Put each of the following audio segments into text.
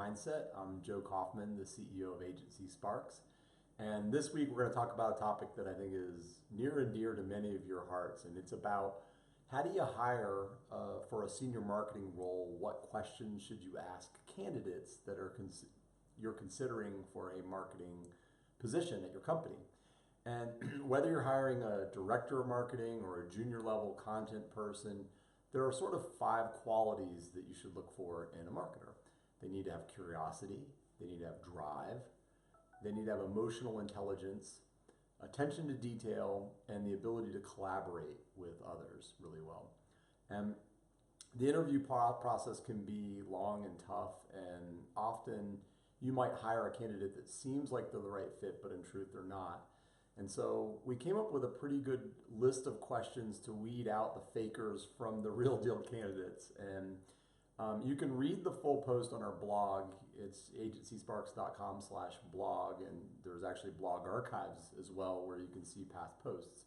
mindset. I'm Joe Koufman, the CEO of AgencySparks. And this week we're going to talk about a topic that I think is near and dear to many of your hearts. And it's about how do you hire for a senior marketing role? What questions should you ask candidates that you're considering for a marketing position at your company? And whether you're hiring a director of marketing or a junior level content person, there are sort of 5 qualities that you should look for in a marketer. They need to have curiosity, they need to have drive, they need to have emotional intelligence, attention to detail, and the ability to collaborate with others really well. And the interview process can be long and tough, and often you might hire a candidate that seems like they're the right fit, but in truth they're not. And so we came up with a pretty good list of questions to weed out the fakers from the real deal candidates. And you can read the full post on our blog. It's agencysparks.com/blog, and there's actually blog archives as well where you can see past posts.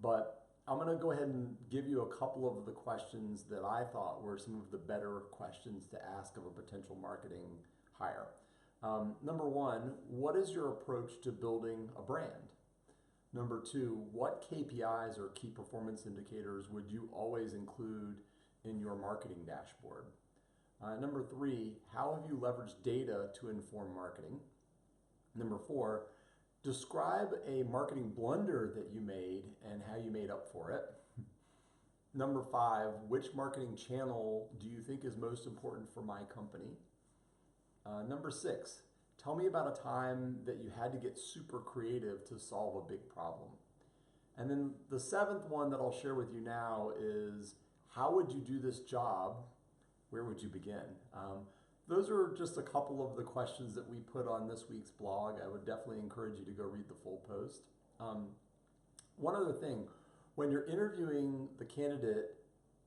But I'm going to go ahead and give you a couple of the questions that I thought were some of the better questions to ask of a potential marketing hire. Number 1, what is your approach to building a brand? Number 2, what KPIs or key performance indicators would you always include in your marketing dashboard? Number 3, how have you leveraged data to inform marketing? Number 4, describe a marketing blunder that you made and how you made up for it. Number 5, which marketing channel do you think is most important for my company? Number 6, tell me about a time that you had to get super creative to solve a big problem. And then the 7th one that I'll share with you now is, how would you do this job? Where would you begin? Those are just a couple of the questions that we put on this week's blog. I would definitely encourage you to go read the full post. One other thing, when you're interviewing the candidate,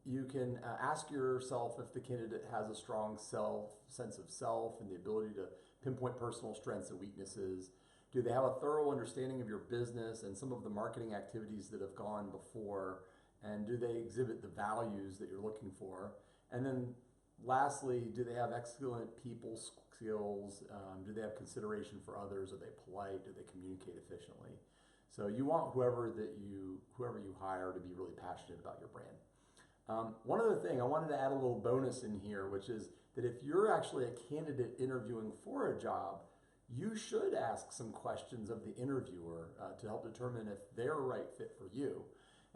you can ask yourself if the candidate has a strong sense of self and the ability to pinpoint personal strengths and weaknesses. Do they have a thorough understanding of your business and some of the marketing activities that have gone before? And do they exhibit the values that you're looking for? And then lastly, do they have excellent people skills? Do they have consideration for others? Are they polite? Do they communicate efficiently? So you want whoever you hire to be really passionate about your brand. One other thing, I wanted to add a little bonus in here, which is that if you're actually a candidate interviewing for a job, you should ask some questions of the interviewer to help determine if they're a right fit for you.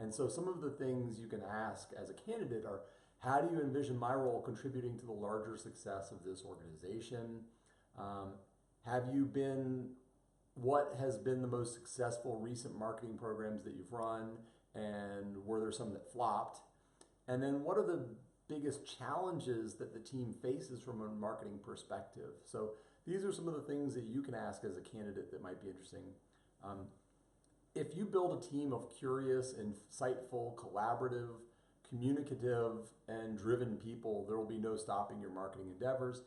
And so some of the things you can ask as a candidate are, how do you envision my role contributing to the larger success of this organization? What has been the most successful recent marketing programs that you've run, and were there some that flopped? And then what are the biggest challenges that the team faces from a marketing perspective? So these are some of the things that you can ask as a candidate that might be interesting. If you build a team of curious, insightful, collaborative, communicative, and driven people, there will be no stopping your marketing endeavors.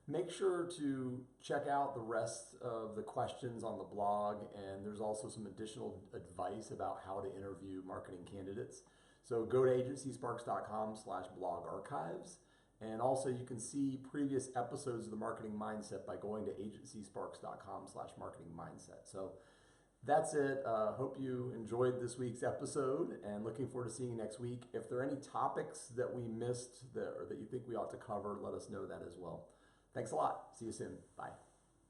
Make sure to check out the rest of the questions on the blog, and there's also some additional advice about how to interview marketing candidates. So go to agencysparks.com/blog archives. And also you can see previous episodes of the Marketing Mindset by going to agencysparks.com/marketing mindset. So that's it. Hope you enjoyed this week's episode and looking forward to seeing you next week. If there are any topics that we missed or that you think we ought to cover, let us know that as well. Thanks a lot. See you soon. Bye.